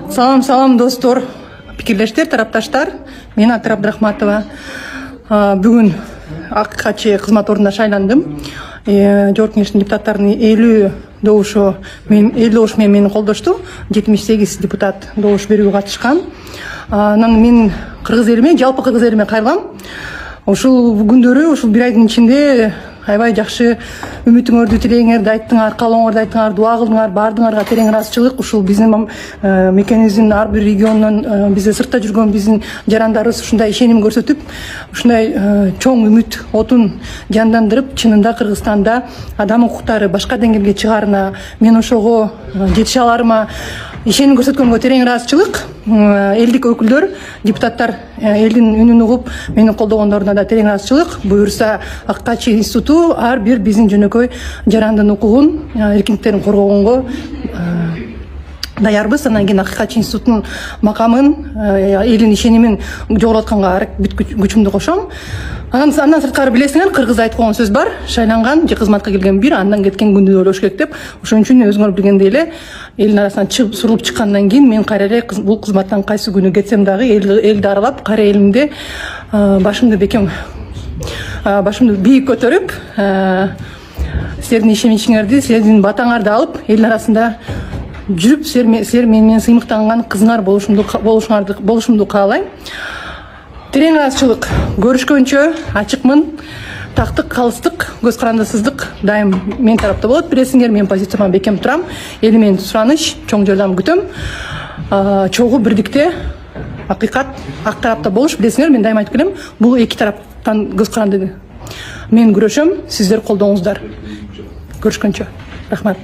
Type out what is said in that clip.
Салам достор, пикирлештер, тарапташтар. Мен Атыр Абдрахматова. Бүгін аккачы кызмат ордуна шайландым. Жогорку Кеңештин депутаттарынын 50 добушу менен мени колдошту. 78 депутат добуш берүүгө катышкан. Анан мен кыргыз элиме, жалпы кыргыз элиме кайрылам. Ушул күндөрү, ушул бир айдын ичинде аябай жакшы үмүтүңөрдү тилеңерди айттыңар, каалооңорду айттыңар, дуа кылдыңар, баардыгыңарга терең ыраазычылык. Ушул биздин мекенибиздин ар бир регионунан бизде сыртта жүргөн биздин жарандарыбыз ушундай ишеним көрсөтүп, ушундай чоң үмүт отун жандандырып, чынында Кыргызстанда адам укуктары башка деңгээлге чыгаарына, мен ошого жетише аларыма ишеним көрсөткөнгө терең ыраазычылык. Элдик өкүлдөр, депутаттар элдин үнүн угуп, мени колдогондоруна да терең ыраазычылык. Буюрса Аккачы институту ар бир биздин жөнөкөй жарандын укугун, эркиндиктерин коргогонго даярбыз. Анан кийин Аккачы институтунун макамын, элдин ишенимин жоготканга бүт күчүмдү кошом. Андан сырткары билесиңер, кыргызда айтып койгон сөз бар: шайланган же кызматка келген бир, андан кеткен күндү ойлош керек деп. Ошон үчүн өзүңөр билгендей эле элдин арасынан чыгып сурулуп чыккандан кийин мен кайра эле бул кызматтан кайсы күнү кетсем дагы элди аралап, кайра элимде башымды бийик көтөрүп, силердин ишенимиңерди, силердин батаңарды алып, элдин арасында жүрүп, силер менен сыймыктанган кызыңар болушумду каалайм. Терең ыраазычылык. Көрүшкөнчө ачыкмын. Тактык, калыстык, көз карандысыздык дайым мен тарапта болот. Билесиңер, мен позицияма бекем турам. Эли менен сураныч, чоң жардам күтөм. Чогуу бирдикте, акыйкат ак тарапта болуш. Билесиңер, мен дайым айтып келем, бул эки тараптан көз каранды. Мен күрөшөм, сиздер колдооңуздар. Көрүшкөнчө. Рахмат.